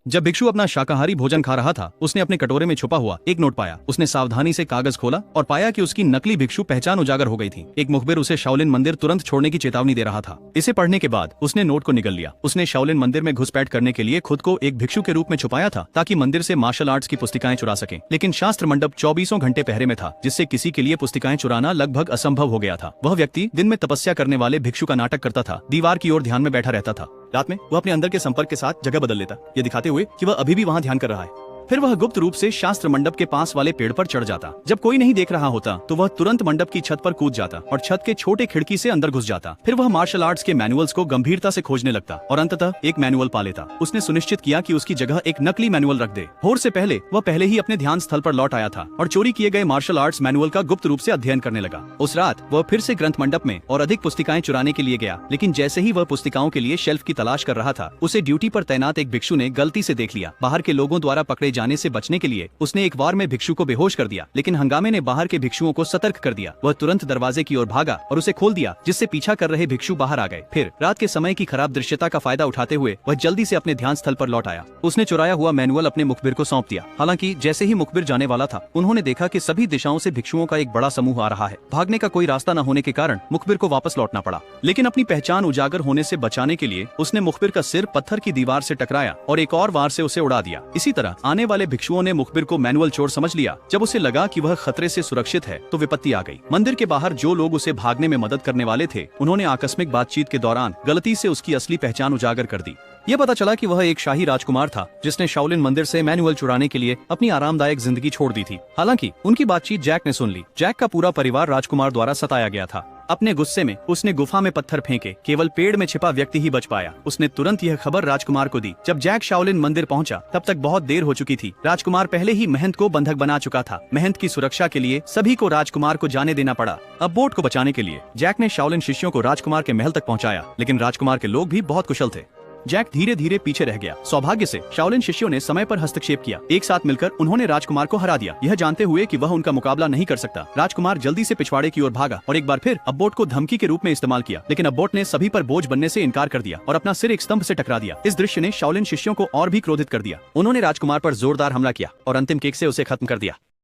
जब भिक्षु अपना शाकाहारी भोजन खा रहा था, उसने अपने कटोरे में छुपा हुआ एक नोट पाया। उसने सावधानी से कागज खोला और पाया कि उसकी नकली भिक्षु पहचान उजागर हो गई थी। एक मुखबिर उसे शाओलिन मंदिर तुरंत छोड़ने की चेतावनी दे रहा था। इसे पढ़ने के बाद उसने नोट को निगल लिया। उसने शाओलिन मंदिर में घुसपैठ करने के लिए खुद को एक भिक्षु के रूप में छुपाया था, ताकि मंदिर से मार्शल आर्ट्स की पुस्तिकाएं चुरा सके। लेकिन शास्त्र मंडप 24 घंटे पहरे में था, जिससे किसी के लिए पुस्तिकाएं चुराना लगभग असंभव हो गया था। वह व्यक्ति दिन में तपस्या करने वाले भिक्षु का नाटक करता था, दीवार की ओर ध्यान में बैठा रहता था। रात में वह अपने अंदर के संपर्क के साथ जगह बदल लेता, ये दिखाते हुए कि वह अभी भी वहां ध्यान कर रहा है। फिर वह गुप्त रूप से शास्त्र मंडप के पास वाले पेड़ पर चढ़ जाता। जब कोई नहीं देख रहा होता तो वह तुरंत मंडप की छत पर कूद जाता और छत के छोटे खिड़की से अंदर घुस जाता। फिर वह मार्शल आर्ट्स के मैनुअल्स को गंभीरता से खोजने लगता और अंततः एक मैनुअल पा लेता। उसने सुनिश्चित किया कि उसकी जगह एक नकली मैनुअल रख दे। भोर से पहले वह पहले ही अपने ध्यान स्थल पर लौट आया था और चोरी किए गए मार्शल आर्ट्स मैनुअल का गुप्त रूप से अध्ययन करने लगा। उस रात वह फिर से ग्रंथ मंडप में और अधिक पुस्तिकाएं चुराने के लिए गया, लेकिन जैसे ही वह पुस्तिकाओं के लिए शेल्फ की तलाश कर रहा था, उसे ड्यूटी पर तैनात एक भिक्षु ने गलती से देख लिया। बाहर के लोगों द्वारा पकड़े जाने से बचने के लिए उसने एक वार में भिक्षु को बेहोश कर दिया, लेकिन हंगामे ने बाहर के भिक्षुओं को सतर्क कर दिया। वह तुरंत दरवाजे की ओर भागा और उसे खोल दिया, जिससे पीछा कर रहे भिक्षु बाहर आ गए। फिर रात के समय की खराब दृश्यता का फायदा उठाते हुए वह जल्दी से अपने ध्यान स्थल पर लौट आया। उसने चुराया हुआ मैनुअल अपने मुखबिर को सौंप दिया। हालांकि जैसे ही मुखबिर जाने वाला था, उन्होंने देखा कि सभी दिशाओं से भिक्षुओं का एक बड़ा समूह आ रहा है। भागने का कोई रास्ता न होने के कारण मुखबिर को वापस लौटना पड़ा, लेकिन अपनी पहचान उजागर होने से बचाने के लिए उसने मुखबिर का सिर पत्थर की दीवार से टकराया और एक और वार से उसे उड़ा दिया। इसी तरह आने वाले भिक्षुओं ने मुखबिर को मैनुअल चोर समझ लिया। जब उसे लगा कि वह खतरे से सुरक्षित है, तो विपत्ति आ गई। मंदिर के बाहर जो लोग उसे भागने में मदद करने वाले थे, उन्होंने आकस्मिक बातचीत के दौरान गलती से उसकी असली पहचान उजागर कर दी। यह पता चला कि वह एक शाही राजकुमार था, जिसने शाओलिन मंदिर से मैनुअल चुराने के लिए अपनी आरामदायक जिंदगी छोड़ दी थी। हालांकि उनकी बातचीत जैक ने सुन ली। जैक का पूरा परिवार राजकुमार द्वारा सताया गया था। अपने गुस्से में उसने गुफा में पत्थर फेंके, केवल पेड़ में छिपा व्यक्ति ही बच पाया। उसने तुरंत यह खबर राजकुमार को दी। जब जैक शाओलिन मंदिर पहुंचा, तब तक बहुत देर हो चुकी थी। राजकुमार पहले ही महंत को बंधक बना चुका था। महंत की सुरक्षा के लिए सभी को राजकुमार को जाने देना पड़ा। अब बोट को बचाने के लिए जैक ने शाओलिन शिष्यों को राजकुमार के महल तक पहुंचाया, लेकिन राजकुमार के लोग भी बहुत कुशल थे। जैक धीरे धीरे पीछे रह गया। सौभाग्य से शाओलिन शिष्यों ने समय पर हस्तक्षेप किया। एक साथ मिलकर उन्होंने राजकुमार को हरा दिया, यह जानते हुए कि वह उनका मुकाबला नहीं कर सकता। राजकुमार जल्दी से पिछवाड़े की ओर भागा और एक बार फिर अब्बोट को धमकी के रूप में इस्तेमाल किया, लेकिन अब्बोट ने सभी पर बोझ बनने से इनकार कर दिया और अपना सिर एक स्तंभ से टकरा दिया। इस दृश्य ने शाओलिन शिष्यों को और भी क्रोधित कर दिया। उन्होंने राजकुमार पर जोरदार हमला किया और अंतिम किक से उसे खत्म कर दिया।